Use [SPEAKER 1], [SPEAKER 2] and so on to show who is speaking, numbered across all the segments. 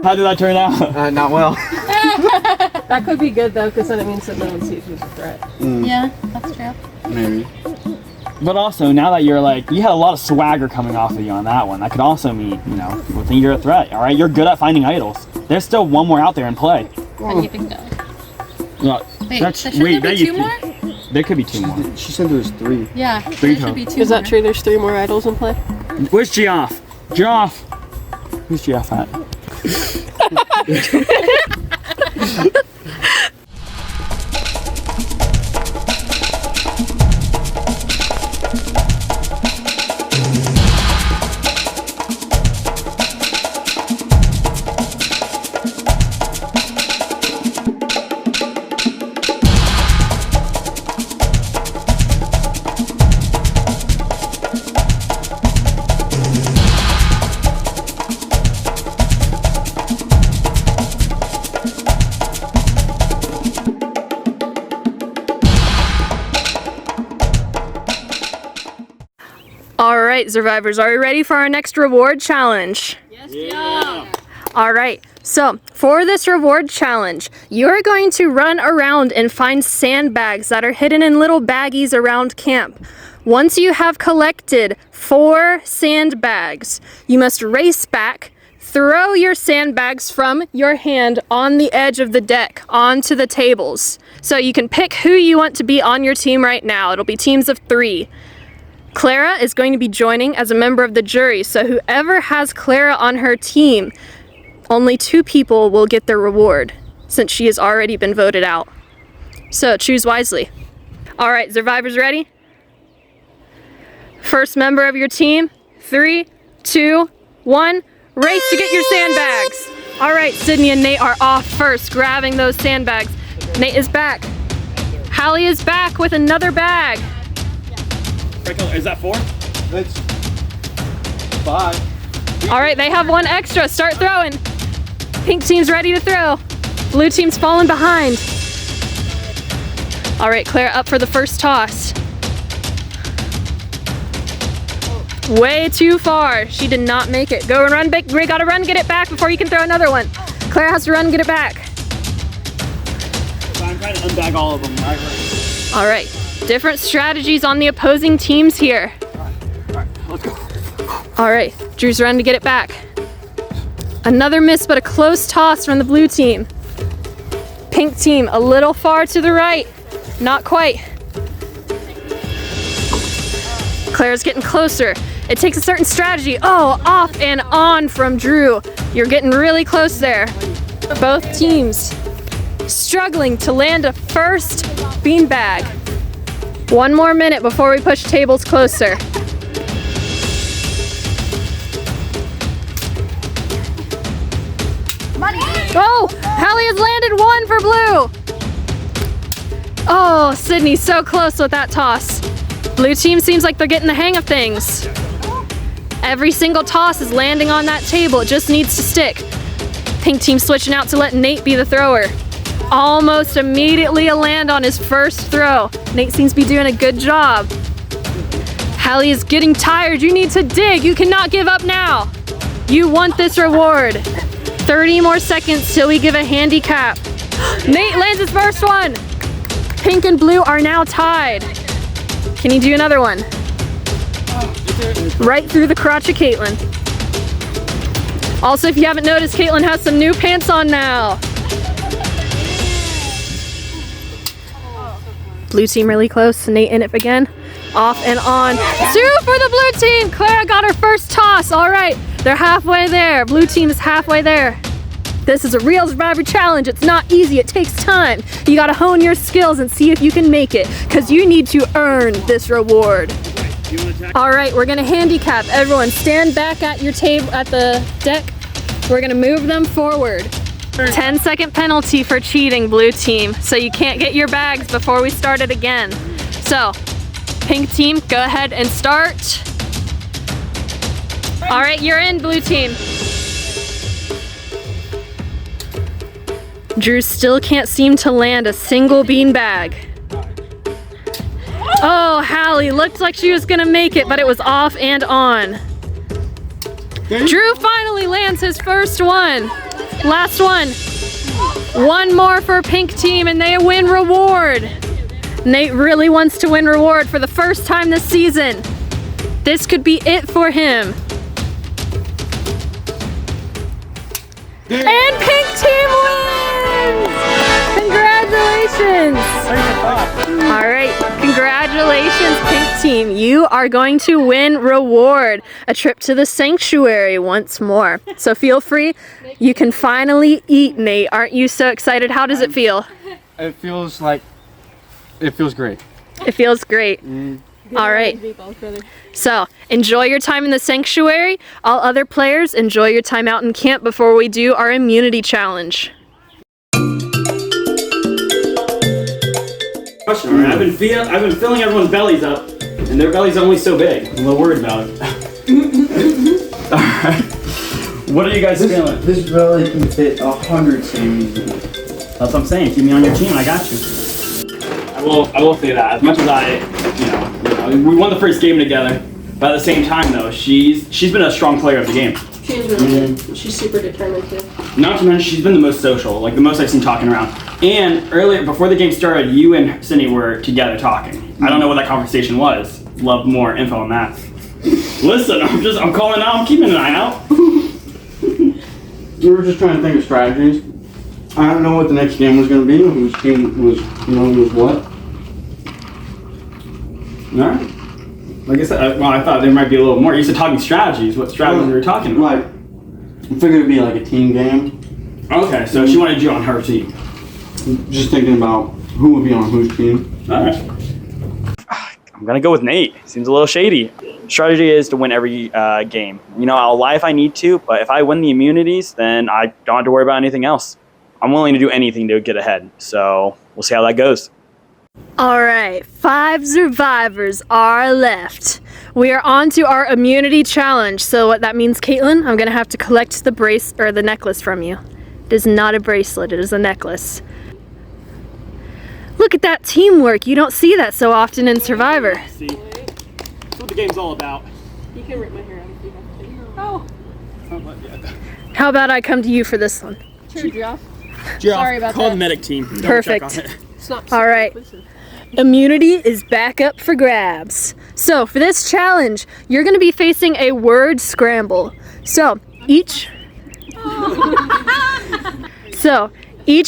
[SPEAKER 1] How did that turn out?
[SPEAKER 2] Not well.
[SPEAKER 3] That could be good though, because then it means that no one sees who's a threat.
[SPEAKER 4] Yeah, that's true.
[SPEAKER 2] Maybe.
[SPEAKER 1] But also, now that you're like, you had a lot of swagger coming off of you on that one, that could also mean, you know, people think you're a threat, all right? You're good at finding idols. There's still one more out there in play.
[SPEAKER 4] How do you think so?
[SPEAKER 1] Wait,
[SPEAKER 4] Should there be 2 more?
[SPEAKER 1] There could be 2 more.
[SPEAKER 2] She said there was 3.
[SPEAKER 4] Yeah,
[SPEAKER 1] Three
[SPEAKER 4] there should be 2
[SPEAKER 3] Is that true? There's 3 more idols in play?
[SPEAKER 1] Where's Geoff? Geoff! Who's Geoff at?
[SPEAKER 5] Alright, survivors, are we ready for our next reward challenge?
[SPEAKER 4] Yes, yeah.
[SPEAKER 5] Alright, so for this reward challenge, you're going to run around and find sandbags that are hidden in little baggies around camp. Once you have collected 4 sandbags, you must race back, throw your sandbags from your hand on the edge of the deck onto the tables. So you can pick who you want to be on your team right now. It'll be teams of 3. Clara is going to be joining as a member of the jury, so whoever has Clara on her team, only 2 people will get their reward, since she has already been voted out. So choose wisely. Alright, survivors ready? First member of your team, 3, 2, 1, race to get your sandbags! Alright, Sydney and Nate are off first, grabbing those sandbags. Nate is back. Hallie is back with another bag.
[SPEAKER 1] Is that 4?
[SPEAKER 2] It's 5.
[SPEAKER 5] All right, they have 1 extra. Start throwing. Pink team's ready to throw. Blue team's falling behind. All right, Claire up for the first toss. Way too far. She did not make it. Go and run, we gotta run, get it back before you can throw another one. Claire has to run, get it back.
[SPEAKER 1] So I'm trying to unbag all of them.
[SPEAKER 5] All right, different strategies on the opposing teams here.
[SPEAKER 1] All right, let's go.
[SPEAKER 5] All right, Drew's run to get it back. Another miss, but a close toss from the blue team. Pink team a little far to the right. Not quite. Claire's getting closer. It takes a certain strategy. Oh, off and on from Drew. You're getting really close there. Both teams struggling to land a first beanbag. 1 more minute before we push tables closer. Oh, Hallie has landed 1 for blue. Oh, Sydney's so close with that toss. Blue team seems like they're getting the hang of things. Every single toss is landing on that table. It just needs to stick. Pink team switching out to let Nate be the thrower. Almost immediately a land on his first throw. Nate seems to be doing a good job. Hallie is getting tired. You need to dig. You cannot give up now. You want this reward. 30 more seconds till we give a handicap. Nate lands his first one. Pink and blue are now tied. Can you do another one? Right through the crotch of Caitlin. Also, if you haven't noticed, Caitlin has some new pants on now. Blue team really close. Nate in it again. Off and on. 2 for the blue team. Clara got her first toss. All right, they're halfway there. Blue team is halfway there. This is a real Survivor challenge. It's not easy. It takes time. You gotta hone your skills and see if you can make it, because you need to earn this reward. All right, we're gonna handicap. Everyone stand back at your table, at the deck. We're gonna move them forward. 10-second penalty for cheating, blue team. So you can't get your bags before we start it again. So, pink team, go ahead and start. All right, you're in, blue team. Drew still can't seem to land a single beanbag. Oh, Hallie looked like she was gonna make it, but it was off and on. Drew finally lands his first one. Last one. One more for pink team and they win reward. Nate really wants to win reward for the first time this season. This could be it for him. And pink team wins! Congratulations! All right, congratulations, pink team. You are going to win reward, a trip to the sanctuary once more. So feel free. You can finally eat, Nate. Aren't you so excited? How does it feel?
[SPEAKER 2] It feels great.
[SPEAKER 5] It feels great. All right. So enjoy your time in the sanctuary. All other players, enjoy your time out in camp before we do our immunity challenge.
[SPEAKER 1] Question, right? I've been filling everyone's bellies up, and their bellies are only so big. I'm a little worried about it. All right. What are you guys feeling?
[SPEAKER 2] This belly can fit 100 Sammys in it.
[SPEAKER 1] That's what I'm saying. Keep me on your team. I got you. I will say that. As much as we won the first game together, but at the same time, though, she's been a strong player of the game.
[SPEAKER 3] She is really good. She's super determined too.
[SPEAKER 1] Not to mention, she's been the most social, like the most I've seen talking around. And earlier, before the game started, you and Sydney were together talking. I don't know what that conversation was. Love more info on that. Listen, I'm calling out. I'm keeping an eye out.
[SPEAKER 2] We were just trying to think of strategies. I don't know what the next game was going to be, whose team was, was what.
[SPEAKER 1] All right. Like I said, I thought there might be a little more. You said talking strategies. What strategies were you talking about?
[SPEAKER 2] Like, I figured it'd be like a team game.
[SPEAKER 1] Okay, so she wanted you on her team.
[SPEAKER 2] Just thinking about who would be on whose team.
[SPEAKER 1] All right. I'm gonna go with Nate. Seems a little shady. Strategy is to win every game. I'll lie if I need to, but if I win the immunities, then I don't have to worry about anything else. I'm willing to do anything to get ahead. So we'll see how that goes.
[SPEAKER 5] All right, 5 survivors are left. We are on to our immunity challenge. So what that means, Caitlin, I'm gonna have to collect the the necklace from you. It is not a bracelet, it is a necklace. Look at that teamwork. You don't see that so often in Survivor.
[SPEAKER 1] See, that's what the game's all about.
[SPEAKER 3] You can rip my hair out if you have to. Oh.
[SPEAKER 5] How about I come to you for this one?
[SPEAKER 3] Sure, Geoff.
[SPEAKER 1] Sorry
[SPEAKER 3] about
[SPEAKER 1] call
[SPEAKER 3] that.
[SPEAKER 1] the medic team. Double
[SPEAKER 5] Perfect.
[SPEAKER 1] check on it.
[SPEAKER 3] It's not
[SPEAKER 5] All right.
[SPEAKER 3] Listen.
[SPEAKER 5] Immunity is back up for grabs. So for this challenge, you're gonna be facing a word scramble. So each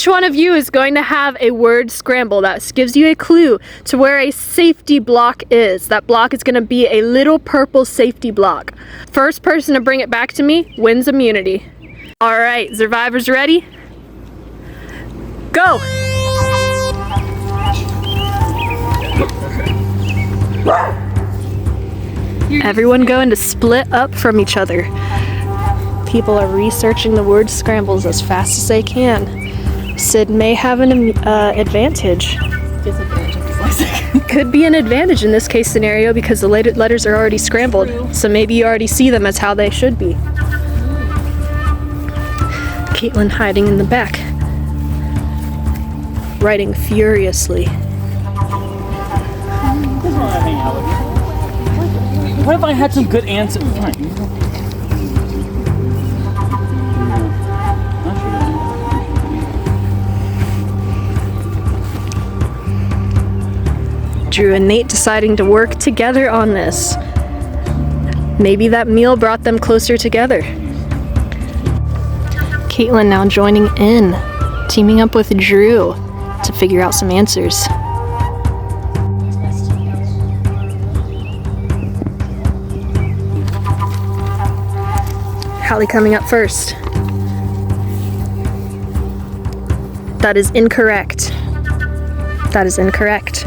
[SPEAKER 5] one of you is going to have a word scramble that gives you a clue to where a safety block is. That block is gonna be a little purple safety block. First person to bring it back to me wins immunity. All right, survivors ready? Go! Everyone going to split up from each other. People are researching the word scrambles as fast as they can. Sid may have an advantage.
[SPEAKER 3] Disadvantage of dyslexic.
[SPEAKER 5] Could be an advantage in this case scenario because the letters are already scrambled. So maybe you already see them as how they should be. Caitlin hiding in the back. Writing furiously.
[SPEAKER 1] What if I had some good answers?
[SPEAKER 5] Drew and Nate deciding to work together on this. Maybe that meal brought them closer together. Caitlin now joining in, teaming up with Drew to figure out some answers. Hallie coming up first. That is incorrect. That is incorrect.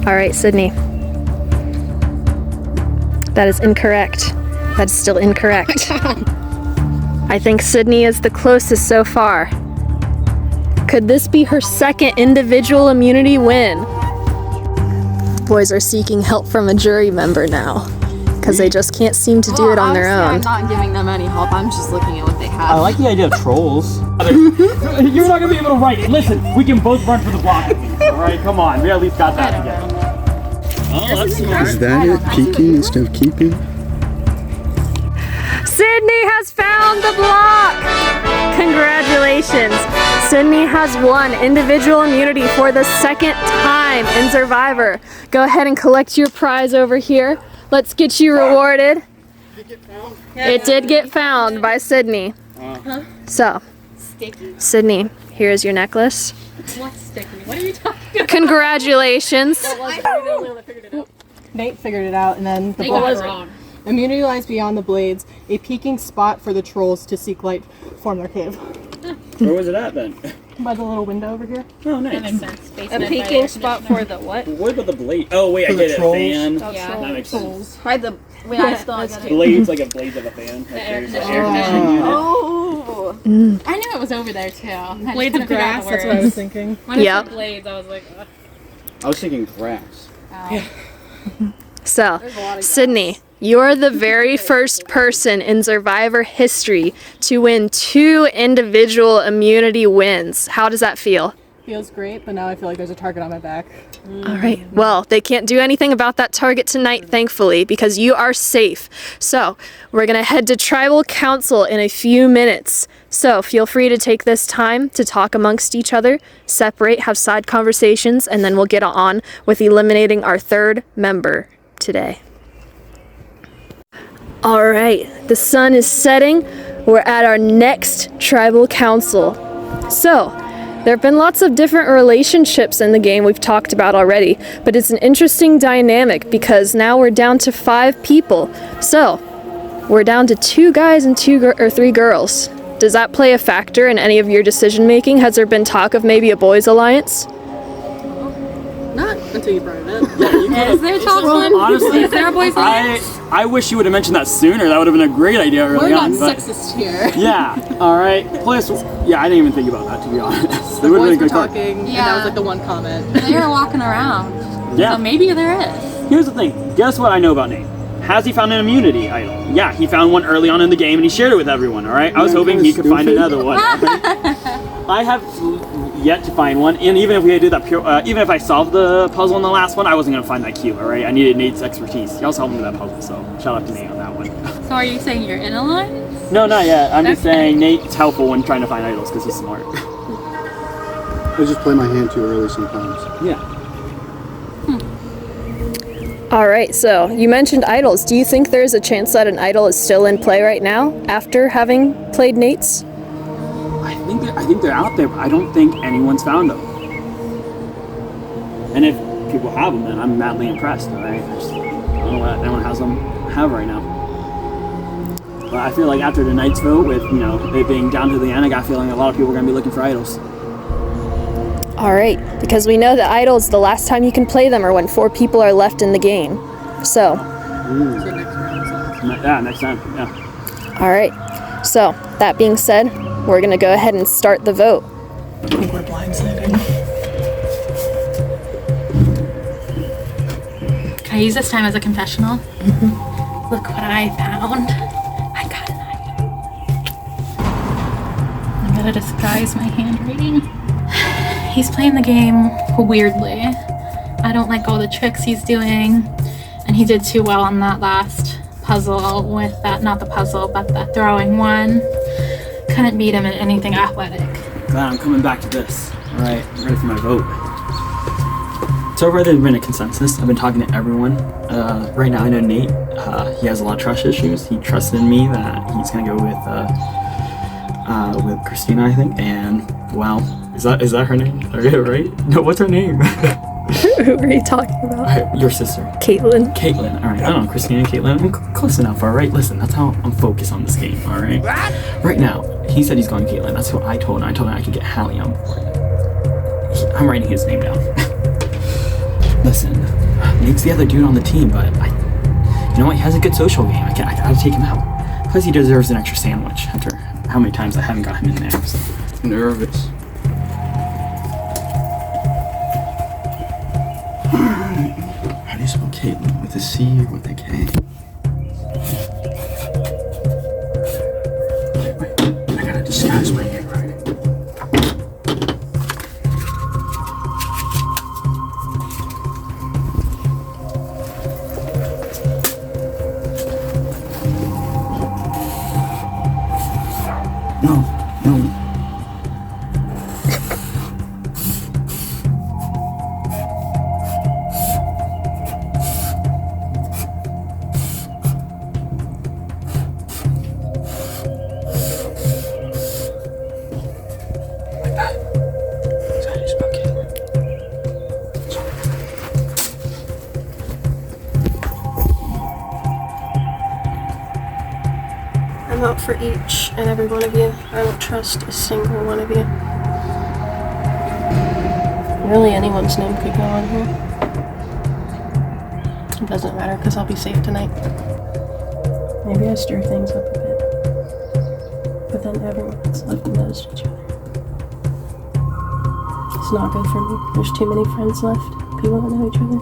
[SPEAKER 5] All right, Sydney. That is incorrect. That's still incorrect. I think Sydney is the closest so far. Could this be her second individual immunity win? Boys are seeking help from a jury member now, because they just can't seem to do it on their own.
[SPEAKER 6] I'm not giving them any help. I'm just looking at what they have.
[SPEAKER 1] I like the idea of trolls. You're not gonna be able to write it. Listen, we can both run for the block. All right, come on. We at least got that together. Oh, that's smart.
[SPEAKER 2] Is that it? Peeking instead of keeping?
[SPEAKER 5] Sydney has found the block! Congratulations! Sydney has won individual immunity for the second time in Survivor. Go ahead and collect your prize over here. Let's get you rewarded. It did get found by Sydney. So, Sydney, here's your necklace.
[SPEAKER 4] What's sticky? What are you talking about?
[SPEAKER 5] Congratulations.
[SPEAKER 3] Nate figured it out, and then the
[SPEAKER 4] They got
[SPEAKER 3] block.
[SPEAKER 4] it wrong.
[SPEAKER 3] Immunity lies beyond the blades, a peeking spot for the trolls to seek light from their cave.
[SPEAKER 1] Where was it at then?
[SPEAKER 3] By the little window over here.
[SPEAKER 1] Oh,
[SPEAKER 4] That
[SPEAKER 1] nice.
[SPEAKER 4] makes sense. Basement
[SPEAKER 5] A
[SPEAKER 4] by
[SPEAKER 5] peeking
[SPEAKER 4] air
[SPEAKER 5] spot
[SPEAKER 4] conditioner.
[SPEAKER 5] for the what?
[SPEAKER 1] What about the blade? Oh wait,
[SPEAKER 2] For
[SPEAKER 1] I
[SPEAKER 2] the
[SPEAKER 1] get it.
[SPEAKER 2] trolls.
[SPEAKER 1] Fan.
[SPEAKER 4] Yeah.
[SPEAKER 1] That makes sense.
[SPEAKER 6] By the. Wait, I still
[SPEAKER 3] That's
[SPEAKER 6] got
[SPEAKER 3] cute.
[SPEAKER 6] it.
[SPEAKER 1] Blades like a blades of a fan.
[SPEAKER 4] The air
[SPEAKER 1] There's an
[SPEAKER 4] conditioner.
[SPEAKER 1] unit.
[SPEAKER 6] Oh.
[SPEAKER 4] I knew it was over there too. I just
[SPEAKER 3] Blades
[SPEAKER 4] couldn't
[SPEAKER 3] of
[SPEAKER 4] figure out
[SPEAKER 3] grass,
[SPEAKER 4] the
[SPEAKER 3] that's what I was
[SPEAKER 4] words.
[SPEAKER 3] thinking.
[SPEAKER 4] When it
[SPEAKER 5] Yep.
[SPEAKER 4] said blades, I was like, ugh.
[SPEAKER 2] I was thinking grass.
[SPEAKER 5] So, Sydney, you're the very first person in Survivor history to win 2 individual immunity wins. How does that feel?
[SPEAKER 3] Feels great, but now I feel like there's a target on my back.
[SPEAKER 5] All right. Well, they can't do anything about that target tonight, thankfully, because you are safe. So, we're going to head to Tribal Council in a few minutes. So, feel free to take this time to talk amongst each other, separate, have side conversations, and then we'll get on with eliminating our 3rd member today. All right. The sun is setting. We're at our next Tribal Council. So, there have been lots of different relationships in the game we've talked about already, but it's an interesting dynamic because now we're down to 5 people. So, we're down to 2 guys and 3 girls. Does that play a factor in any of your decision making? Has there been talk of maybe a boys' alliance?
[SPEAKER 3] Not until you brought it up.
[SPEAKER 4] Is there talk on?
[SPEAKER 1] Honestly,
[SPEAKER 4] Is there a boys' alliance?
[SPEAKER 1] I wish you would have mentioned that sooner. That would have been a great idea
[SPEAKER 3] We're
[SPEAKER 1] early
[SPEAKER 3] not
[SPEAKER 1] on. But
[SPEAKER 3] sexist here.
[SPEAKER 1] yeah, all right. Plus, yeah, I didn't even think about that to be honest.
[SPEAKER 3] The
[SPEAKER 1] It would have
[SPEAKER 3] boys
[SPEAKER 1] been a
[SPEAKER 3] were
[SPEAKER 1] good card.
[SPEAKER 3] talking, and that
[SPEAKER 4] Yeah.
[SPEAKER 3] was like the one comment.
[SPEAKER 4] They were walking around.
[SPEAKER 1] Yeah.
[SPEAKER 4] So maybe there is.
[SPEAKER 1] Here's the thing. Guess what I know about Nate? Has he found an immunity idol? Yeah, he found one early on in the game and he shared it with everyone, all right? I was hoping he could find another one. all right? I have yet to find one, and even if we did that even if I solved the puzzle in the last one, I wasn't gonna find that cue, all right? I needed Nate's expertise. He also helped me with that puzzle, so shout out to Nate on that one.
[SPEAKER 4] So are you saying you're in alliance?
[SPEAKER 1] No, not yet. I'm just
[SPEAKER 4] Okay.
[SPEAKER 1] saying Nate's helpful when trying to find idols because he's smart.
[SPEAKER 2] I just play my hand too early sometimes.
[SPEAKER 1] Yeah.
[SPEAKER 5] All right, so you mentioned idols. Do you think there's a chance that an idol is still in play right now after having played Nate's?
[SPEAKER 1] I think they're out there, but I don't think anyone's found them. And if people have them, then I'm madly impressed. All right, I don't know what anyone has them have right now. But I feel like after tonight's vote, with it being down to the end, I got a feeling a lot of people are gonna be looking for idols.
[SPEAKER 5] All right, because we know that idols, the last time you can play them are when 4 people are left in the game. So,
[SPEAKER 1] Yeah, next time. Yeah.
[SPEAKER 5] all right. So, that being said, we're going to go ahead and start the vote.
[SPEAKER 3] I think we're blindsided.
[SPEAKER 4] Can I use this time as a confessional? Look what I found. I got an idol. I'm gonna disguise my handwriting. He's playing the game weirdly. I don't like all the tricks he's doing. And he did too well on that last puzzle with that, not the puzzle, but the throwing one. Couldn't beat him in anything athletic.
[SPEAKER 1] Glad I'm coming back to this. All right, I'm ready for my vote. So far, there's been a consensus. I've been talking to everyone. Right now, I know Nate. He has a lot of trust issues. He trusted in me that he's gonna go with Christina, I think. And well, is that her name? Okay, right? No, what's her name?
[SPEAKER 5] Who are you talking about?
[SPEAKER 1] Your sister,
[SPEAKER 5] Caitlin.
[SPEAKER 1] Caitlin. All right, I don't know, Christina, Caitlin. I'm close enough. All right, listen, that's how I'm focused on this game. All right. Right now, he said he's going Caitlin. That's who I told him. I told him I could get Hallie on board. I'm writing his name down. Listen, Nate's the other dude on the team, but you know what? He has a good social game. I gotta take him out. Plus, he deserves an extra sandwich after how many times I haven't got him in there. So.
[SPEAKER 2] Nervous. How do you spell Caitlin? With a C or with a K? Wait, I gotta disguise my handwriting. No.
[SPEAKER 5] I'm out for each and every one of you. I don't trust a single one of you. Really, anyone's name could go on here. It doesn't matter because I'll be safe tonight. Maybe I stir things up a bit. But then everyone's left knows each other. It's not good for me. There's too many friends left. People that know each other.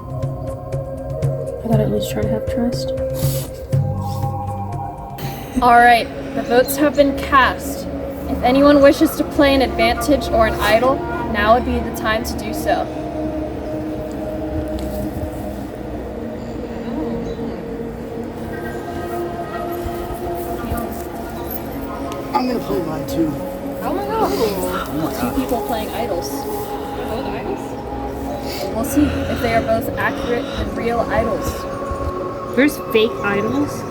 [SPEAKER 5] I gotta at least try to have trust.
[SPEAKER 7] Alright, the votes have been cast. If anyone wishes to play an advantage or an idol, now would be the time to do so.
[SPEAKER 2] I'm gonna play mine too.
[SPEAKER 7] Oh my god. Two people playing idols. Both idols? We'll see if they are both accurate and real idols.
[SPEAKER 8] There's fake idols?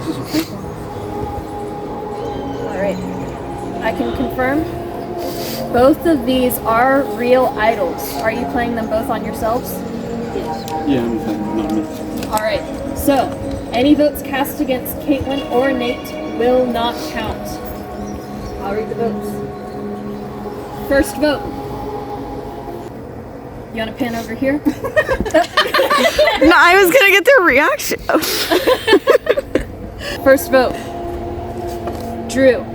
[SPEAKER 7] Alright. I can confirm. Both of these are real idols. Are you playing them both on yourselves?
[SPEAKER 2] Yeah, I'm playing not me.
[SPEAKER 7] Alright. So, any votes cast against Caitlin or Nate will not count. I'll read the votes. First vote. You want to pan over here?
[SPEAKER 6] No, I was gonna get their reaction.
[SPEAKER 7] First vote. Drew.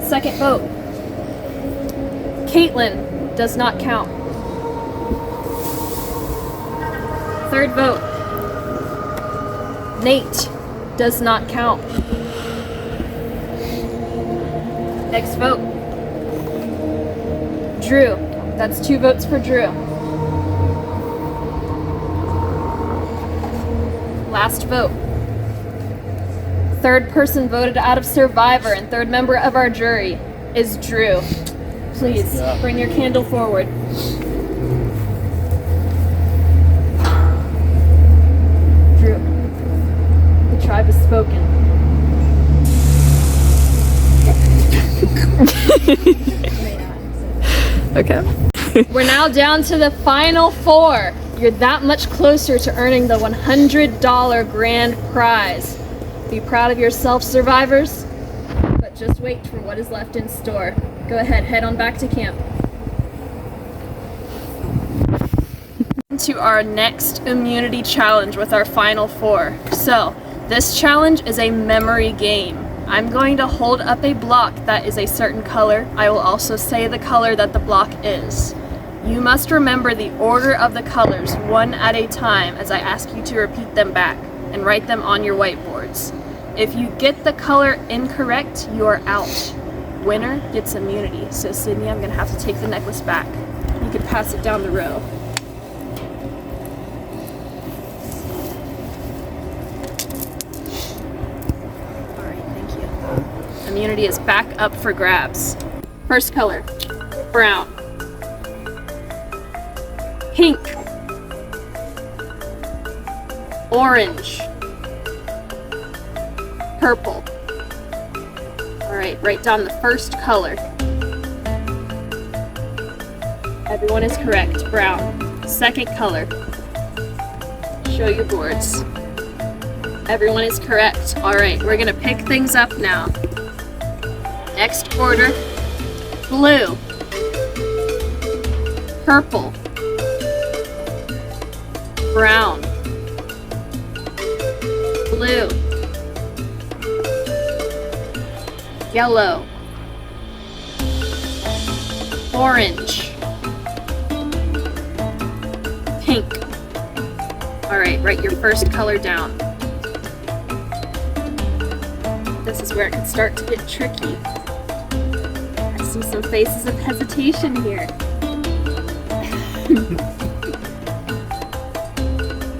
[SPEAKER 7] Second vote. Caitlin does not count. Third vote. Nate does not count. Next vote. Drew. That's 2 votes for Drew. Last vote. Third person voted out of Survivor and third member of our jury is Drew. Please bring your candle forward. Drew, the tribe has spoken.
[SPEAKER 6] Okay.
[SPEAKER 7] We're now down to the final 4. You're that much closer to earning the $100 grand prize. Be proud of yourself, survivors, but just wait for what is left in store. Go ahead, head on back to camp. To our next immunity challenge with our final 4. So, this challenge is a memory game. I'm going to hold up a block that is a certain color. I will also say the color that the block is. You must remember the order of the colors one at a time as I ask you to repeat them back and write them on your whiteboards. If you get the color incorrect, you are out. Winner gets immunity. So Sydney, I'm gonna have to take the necklace back. You can pass it down the row. Alright, thank you. Immunity is back up for grabs. First color, brown. Pink. Orange. Purple. Alright, write down the first color. Everyone is correct. Brown. Second color. Show your boards. Everyone is correct. Alright, we're gonna pick things up now. Next order. Blue. Purple. Brown. Blue. Yellow. Orange. Pink. Alright, write your first color down. This is where it can start to get tricky. I see some faces of hesitation here.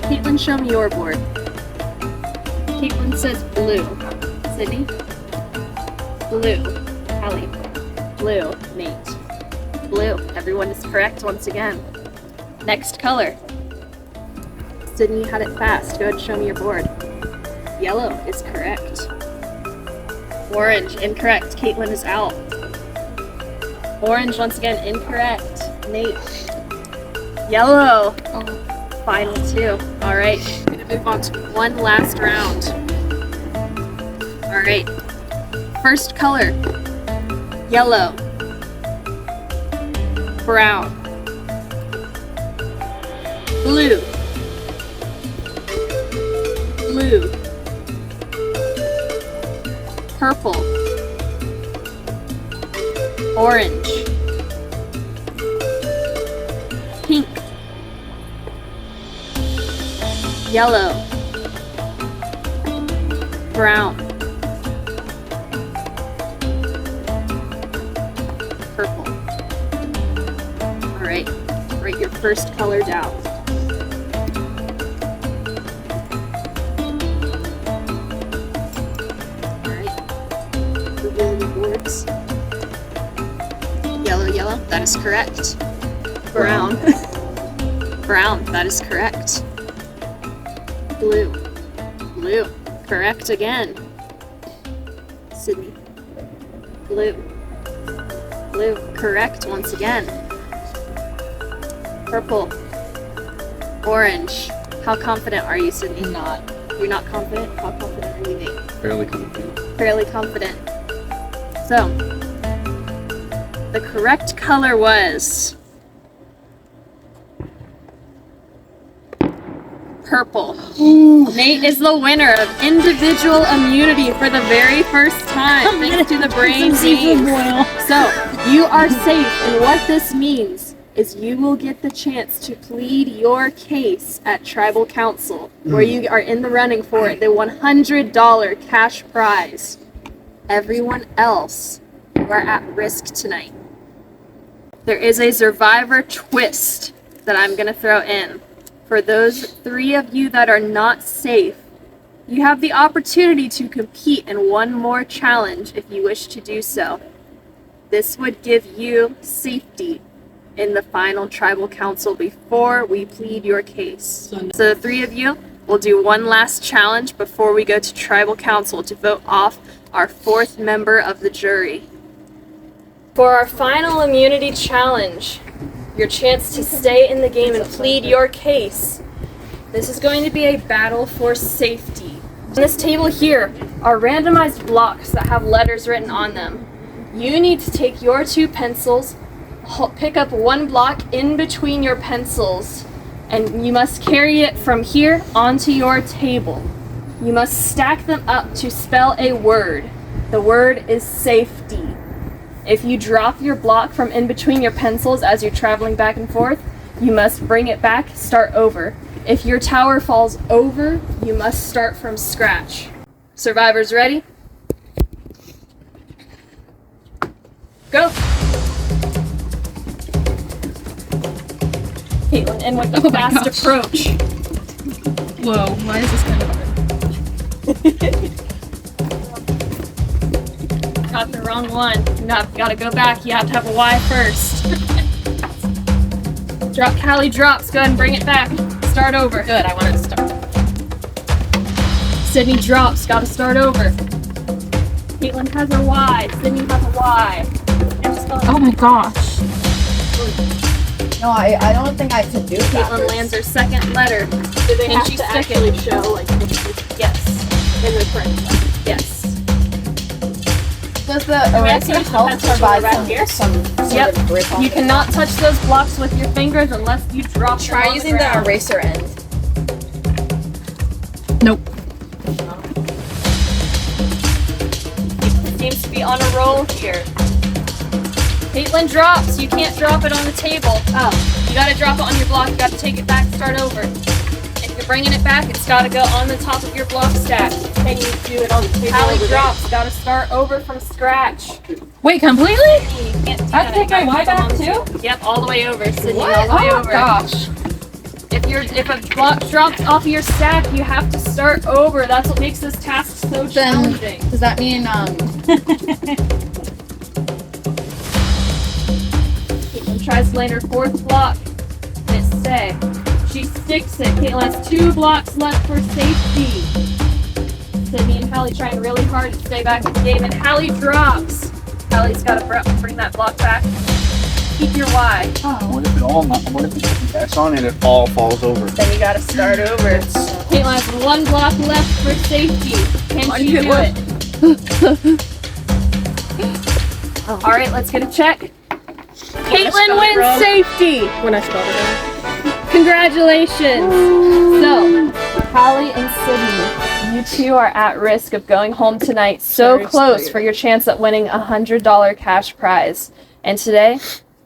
[SPEAKER 7] Caitlin, show me your board. Caitlin says blue. Sydney? Blue. Allie? Blue. Nate? Blue. Everyone is correct once again. Next color. Sydney had it fast. Go ahead and show me your board. Yellow is correct. Orange, incorrect. Caitlin is out. Orange, once again, incorrect. Nate. Yellow. Final two. All right, we're gonna move on to one last round. All right, first color, yellow, brown, blue, blue, purple, orange, pink, yellow, brown, purple. All right, write your first color down. All right, moving the boards. Yellow, yellow, that is correct. Brown, brown, that is correct. Blue. Blue. Correct again. Sydney. Blue. Blue. Correct once again. Purple. Orange. How confident are you, Sydney?
[SPEAKER 6] Not.
[SPEAKER 7] You're not confident? How confident are you, Nate?
[SPEAKER 2] Fairly confident.
[SPEAKER 7] Fairly confident. So, the correct color was purple. Nate is the winner of individual immunity for the very first time, thanks to the brain games. So, you are safe, and what this means is you will get the chance to plead your case at Tribal Council, where you are in the running for the $100 cash prize. Everyone else, you are at risk tonight. There is a survivor twist that I'm going to throw in. For those 3 of you that are not safe, you have the opportunity to compete in one more challenge if you wish to do so. This would give you safety in the final Tribal Council before we plead your case. So the 3 of you will do one last challenge before we go to Tribal Council to vote off our 4th member of the jury. For our final immunity challenge, your chance to stay in the game and plead your case, this is going to be a battle for safety. On this table here are randomized blocks that have letters written on them. You need to take your 2 pencils, pick up 1 block in between your pencils, and you must carry it from here onto your table. You must stack them up to spell a word. The word is safety. If you drop your block from in between your pencils as you're traveling back and forth, you must bring it back, start over. If your tower falls over, you must start from scratch. Survivors ready? Go! Caitlin, in with a fast approach.
[SPEAKER 4] Whoa, why is this kind of hard?
[SPEAKER 7] Got the wrong one. You gotta go back. You have to have a Y first. Callie drops. Go ahead and bring it back. Start over.
[SPEAKER 4] Good, I wanted to start.
[SPEAKER 7] Sydney drops. Gotta start over. Caitlin has a Y. Sydney has a Y.
[SPEAKER 4] Oh my gosh.
[SPEAKER 6] No, I don't think I can do that.
[SPEAKER 7] Caitlin lands her second letter.
[SPEAKER 3] Do they have to actually show like
[SPEAKER 7] Yes.
[SPEAKER 3] in the correct way?
[SPEAKER 7] Yes.
[SPEAKER 6] Does the eraser help provide some
[SPEAKER 7] Yep.
[SPEAKER 6] sort of grip on
[SPEAKER 7] You
[SPEAKER 6] it?
[SPEAKER 7] cannot touch those blocks with your fingers unless you drop them
[SPEAKER 6] Try
[SPEAKER 7] on
[SPEAKER 6] using
[SPEAKER 7] the
[SPEAKER 6] the
[SPEAKER 7] ground.
[SPEAKER 6] eraser end.
[SPEAKER 4] Nope.
[SPEAKER 7] Seems to be on a roll here. Caitlin drops. You can't drop it on the table.
[SPEAKER 3] Oh.
[SPEAKER 7] You gotta drop it on your block. You gotta take it back, start over. If you're bringing it back, it's gotta go on the top of your block stack.
[SPEAKER 3] Can you do it on the table?
[SPEAKER 7] Callie
[SPEAKER 3] over there?
[SPEAKER 7] drops. Gotta start over from scratch.
[SPEAKER 4] Wait, completely?
[SPEAKER 7] You can't do
[SPEAKER 4] I have to
[SPEAKER 7] that.
[SPEAKER 4] take my
[SPEAKER 7] You
[SPEAKER 4] Y
[SPEAKER 7] gotta
[SPEAKER 4] back
[SPEAKER 7] come on
[SPEAKER 4] too?
[SPEAKER 7] Yep, all the way over. Sydney,
[SPEAKER 4] What?
[SPEAKER 7] all the way
[SPEAKER 4] Oh
[SPEAKER 7] over.
[SPEAKER 4] my gosh.
[SPEAKER 7] If a block drops off of your stack, you have to start over. That's what makes this task so challenging.
[SPEAKER 5] Does that mean
[SPEAKER 7] Caitlin tries to land her 4th block. Miss stay. She sticks it. Caitlin has 2 blocks left for safety. Sydney and Hallie trying really hard to stay back in the game, and Hallie drops. Hallie's got to bring that block back. Keep your Y.
[SPEAKER 2] What if it's that's on and it all falls over?
[SPEAKER 7] Then you gotta start over. Caitlin has 1 block left for safety. Can she do it? Alright, let's get a check. Caitlin wins safety!
[SPEAKER 3] When I spelled it out.
[SPEAKER 7] Congratulations! So, Hallie and Sydney, you two are at risk of going home tonight. So close for your chance at winning a $100 cash prize. And today,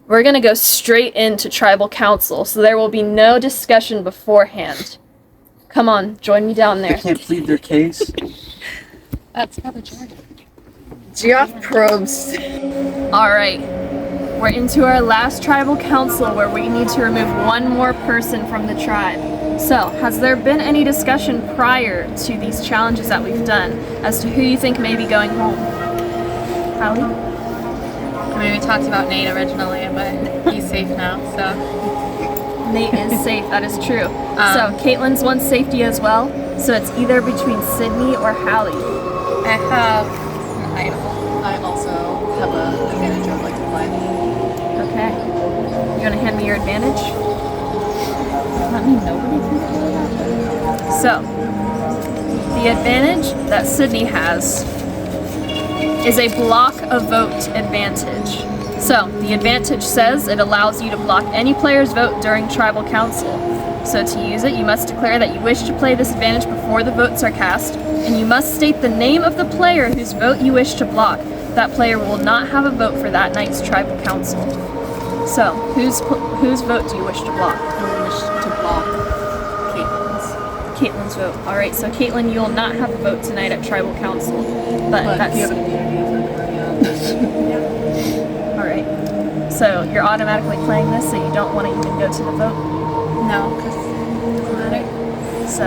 [SPEAKER 7] we're gonna go straight into tribal council, so there will be no discussion beforehand. Come on, join me down there.
[SPEAKER 2] They can't plead their case.
[SPEAKER 5] that's probably true.
[SPEAKER 6] Geoff probes.
[SPEAKER 7] Alright, we're into our last tribal council where we need to remove 1 more person from the tribe. So, has there been any discussion prior to these challenges that we've done as to who you think may be going home? Hallie?
[SPEAKER 4] I mean, we talked about Nate originally, but he's safe now, so.
[SPEAKER 7] Nate is safe, that is true. So, Caitlin's won safety as well, so it's either between Sydney or Hallie.
[SPEAKER 4] I have an idol.
[SPEAKER 6] I also have an advantage I'd like to play.
[SPEAKER 7] Okay. You want to hand me your advantage?
[SPEAKER 4] That mean nobody can do that?
[SPEAKER 7] So, the advantage that Sydney has is a block a vote advantage. So, the advantage says it allows you to block any player's vote during tribal council. So to use it, you must declare that you wish to play this advantage before the votes are cast, and you must state the name of the player whose vote you wish to block. That player will not have a vote for that night's tribal council. So, whose vote do you wish to block?
[SPEAKER 6] I wish to block Caitlin's.
[SPEAKER 7] Caitlin's vote. Alright, so Caitlin, you will not have a vote tonight at tribal council. But that's...
[SPEAKER 6] you have an immunity for
[SPEAKER 7] Alright. So you're automatically playing this, so you don't want to even go to the vote?
[SPEAKER 4] No, because it doesn't matter.
[SPEAKER 7] So,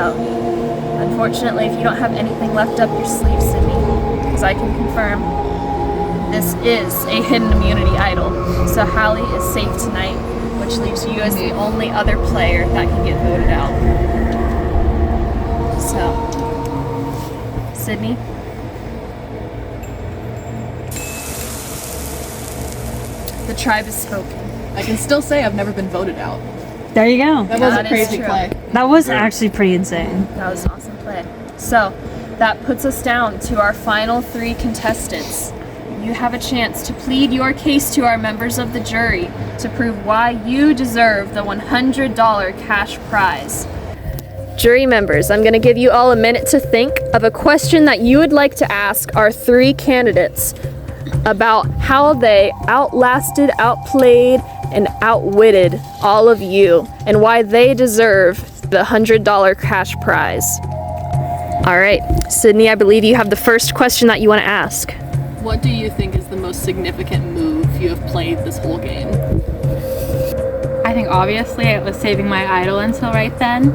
[SPEAKER 7] unfortunately, if you don't have anything left up your sleeve, Sydney, because I can confirm, this is a hidden immunity idol. So Hallie is safe tonight, which leaves you as the only other player that can get voted out. So, Sydney? The tribe is spoken.
[SPEAKER 6] I can still say I've never been voted out.
[SPEAKER 8] There you go.
[SPEAKER 3] That was
[SPEAKER 7] That
[SPEAKER 3] a
[SPEAKER 7] is
[SPEAKER 3] crazy
[SPEAKER 7] true.
[SPEAKER 3] play.
[SPEAKER 8] That was actually pretty insane.
[SPEAKER 7] That was an awesome play. So, that puts us down to our final 3 contestants. You have a chance to plead your case to our members of the jury to prove why you deserve the $100 cash prize. Jury members, I'm going to give you all a minute to think of a question that you would like to ask our 3 candidates about how they outlasted, outplayed, and outwitted all of you, and why they deserve the $100 cash prize. All right, Sydney, I believe you have the first question that you want to ask.
[SPEAKER 6] What do you think is the most significant move you have played this whole game?
[SPEAKER 4] I think obviously it was saving my idol until right then,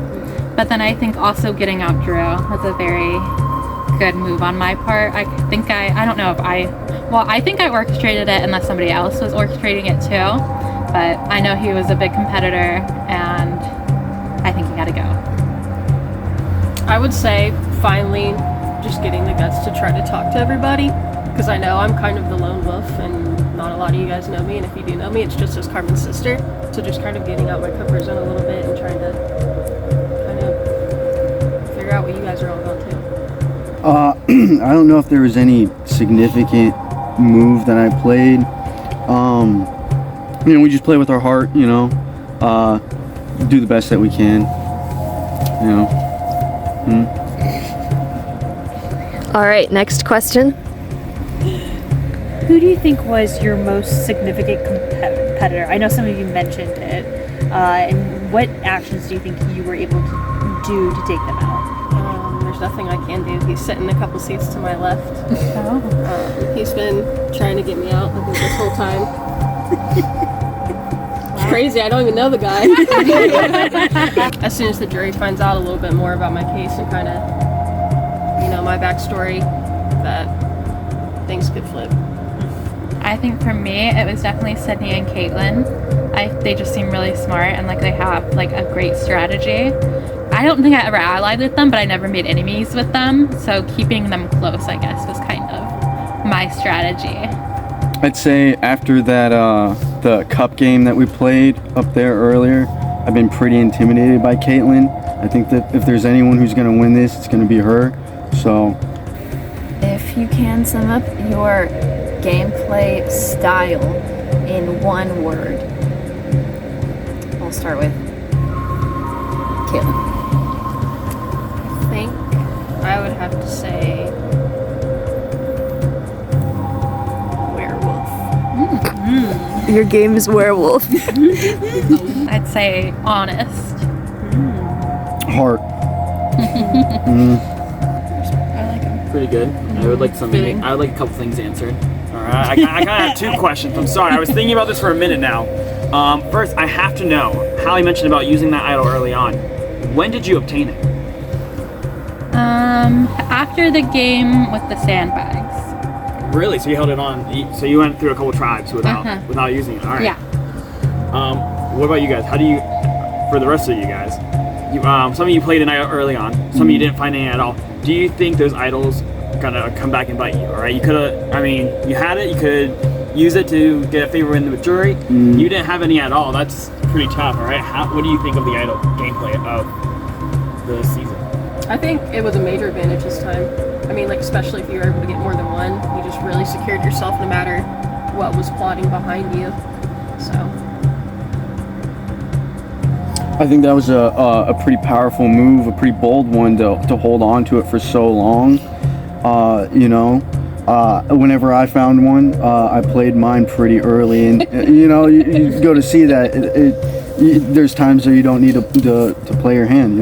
[SPEAKER 4] but then I think also getting out Drew was a very good move on my part. I think I think I orchestrated it unless somebody else was orchestrating it too, but I know he was a big competitor and I think he got to go.
[SPEAKER 9] I would say finally just getting the guts to try to talk to everybody, because I know I'm kind of the lone wolf and not a lot of you guys know me, and if you do know me, it's just as Carmen's sister. So just kind of getting out my comfort zone a little bit and trying to kind of figure out what you guys are all going to.
[SPEAKER 2] I don't know if there was any significant move that I played. We just play with our heart, do the best that we can,
[SPEAKER 7] All right, next question.
[SPEAKER 8] Who do you think was your most significant competitor? I know some of you mentioned it. And what actions do you think you were able to do to take them out?
[SPEAKER 9] There's nothing I can do. He's sitting a couple seats to my left.
[SPEAKER 8] Oh.
[SPEAKER 9] He's been trying to get me out this whole time. crazy. I don't even know the guy. As soon as the jury finds out a little bit more about my case and kind of, my backstory, that things could flip.
[SPEAKER 4] I think for me, it was definitely Sydney and Caitlin. They just seem really smart and like they have like a great strategy. I don't think I ever allied with them, but I never made enemies with them. So keeping them close, I guess, was kind of my strategy.
[SPEAKER 2] I'd say after that, the cup game that we played up there earlier, I've been pretty intimidated by Caitlin. I think that if there's anyone who's going to win this, it's going to be her. So,
[SPEAKER 10] if you can sum up your gameplay style in one word, we'll start with Caitlin.
[SPEAKER 9] I think I would have to say werewolf.
[SPEAKER 10] Your game is werewolf.
[SPEAKER 4] I'd say honest.
[SPEAKER 2] Heart.
[SPEAKER 4] I like them.
[SPEAKER 11] Pretty good. I would like something. I would like a couple things answered.
[SPEAKER 1] All right, I kind of have two questions. I'm sorry, I was thinking about this for a minute now. First, I have to know. Hallie mentioned about using that idol early on. When did you obtain it?
[SPEAKER 4] After the game with the sandbags.
[SPEAKER 1] Really? So you held it on? So you went through a couple tribes without using it? All right.
[SPEAKER 4] Yeah.
[SPEAKER 1] What about you guys? How do you? For the rest of you guys, some of you played an idol early on. Some of you didn't find any at all. Do you think those idols gonna come back and bite you? All right. You could have. I mean, you had it. You could use it to get a favor in the jury. You didn't have any at all. That's pretty tough. All right. What do you think of the idol gameplay of the season?
[SPEAKER 9] I think it was a major advantage this time. I mean, like, especially if you were able to get more than one, you just really secured yourself no matter what was plotting behind you. So
[SPEAKER 2] I think that was a pretty powerful move, a pretty bold one to hold on to it for so long. Whenever I found one, I played mine pretty early, and you go to see that there's times where you don't need to play your hand.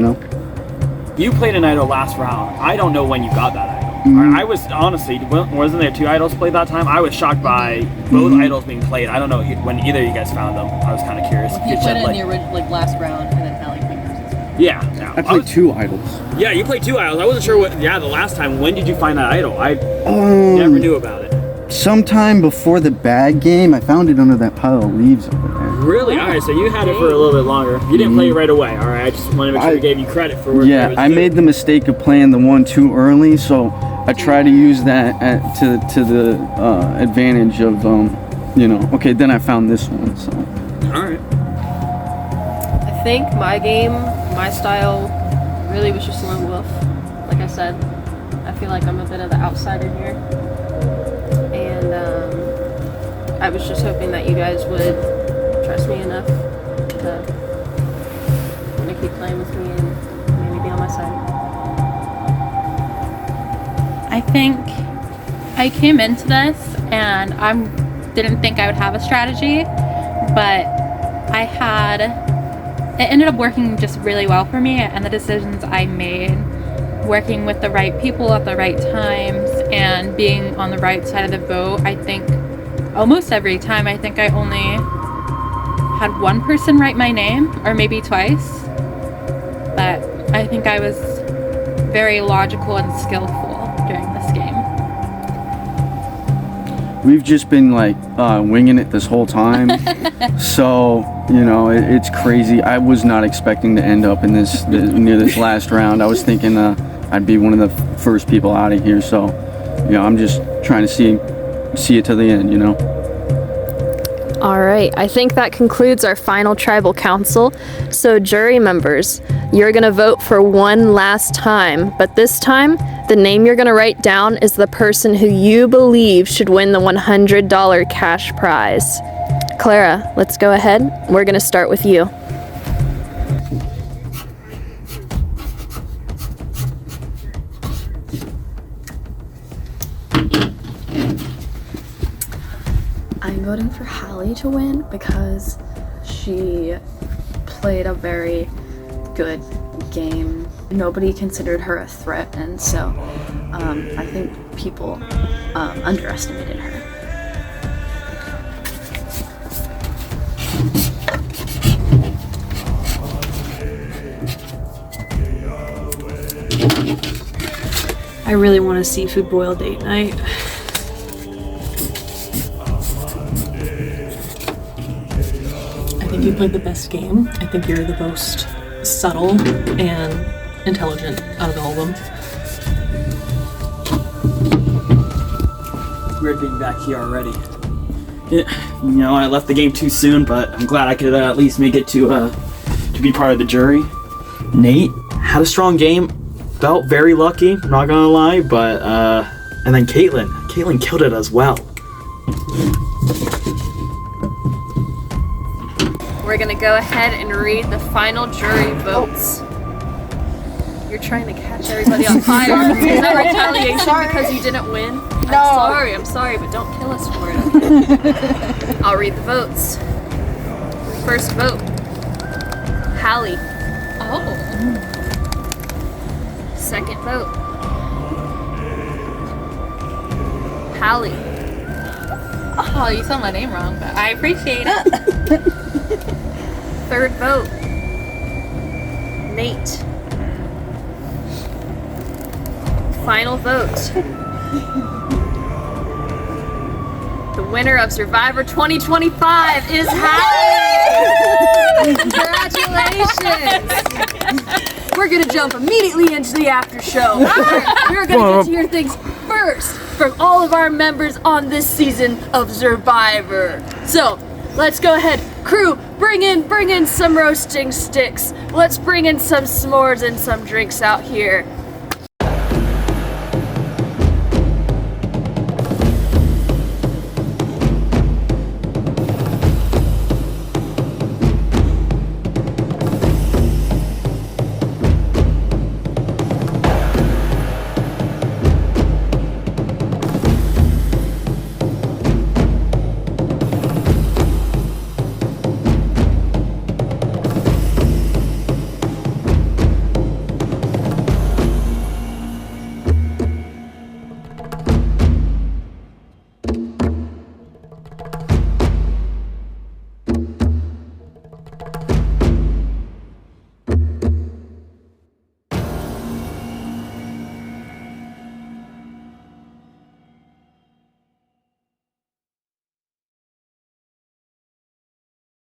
[SPEAKER 1] You played an idol last round. I don't know when you got that idol. I was honestly, wasn't there 2 idols played that time? I was shocked by both idols being played. I don't know when either of you guys found them. I was kind of curious.
[SPEAKER 6] You played it in the original, last round, and then Hallie played yours.
[SPEAKER 1] Yeah.
[SPEAKER 2] I played 2 idols.
[SPEAKER 1] Yeah, you played 2 idols. I wasn't sure the last time. When did you find that idol? I never knew about it.
[SPEAKER 2] Sometime before the bag game, I found it under that pile of leaves over there.
[SPEAKER 1] Really? All right, so you had it for a little bit longer. You didn't play it right away. All right, I just wanted to make sure I gave you credit for working.
[SPEAKER 2] Yeah, I made the mistake of playing the one too early, so I try to use that to the advantage of Okay, then I found this one. So.
[SPEAKER 1] All right.
[SPEAKER 9] I think my game, my style, really was just lone wolf. Like I said, I feel like I'm a bit of the outsider here. And I was just hoping that you guys would trust me enough to keep playing with me and maybe be on my side.
[SPEAKER 4] I think I came into this and I didn't think I would have a strategy, but it ended up working just really well for me, and the decisions I made, working with the right people at the right times and being on the right side of the boat, I think almost every time, I think I only had one person write my name, or maybe twice, but I think I was very logical and skillful during this game.
[SPEAKER 2] We've just been winging it this whole time. So, it's crazy. I was not expecting to end up in near this last round. I was thinking I'd be one of the first people out of here. So, I'm just trying to see it to the end,
[SPEAKER 5] All right, I think that concludes our final tribal council. So jury members, you're gonna vote for one last time, but this time, the name you're gonna write down is the person who you believe should win the $100 cash prize. Clara, let's go ahead. We're gonna start with you.
[SPEAKER 10] I'm voting for Hallie to win because she played a very good game. Nobody considered her a threat, and so I think people underestimated her.
[SPEAKER 12] I really want a seafood boil date night.
[SPEAKER 6] I think you played the best game. I think you're the most subtle and intelligent out of all of them.
[SPEAKER 1] Weird being back here already. I left the game too soon, but I'm glad I could at least make it to be part of the jury. Nate had a strong game. Felt very lucky, not gonna lie, but and then Caitlin killed it as well.
[SPEAKER 7] We're gonna go ahead and read the final jury votes. You're trying to catch everybody on fire. Is that retaliation because you didn't win? No. I'm sorry, but don't kill us for it. I'll read the votes. First vote, Hallie.
[SPEAKER 4] Oh.
[SPEAKER 7] Second vote, Hallie.
[SPEAKER 4] Oh, you said my name wrong, but I appreciate it.
[SPEAKER 7] Third vote, Nate. Final vote. The winner of Survivor 2025 is Hallie! Congratulations! We're gonna jump immediately into the after show. We're gonna get to hear things first from all of our members on this season of Survivor. So, let's go ahead. Crew, bring in some roasting sticks. Let's bring in some s'mores and some drinks out here.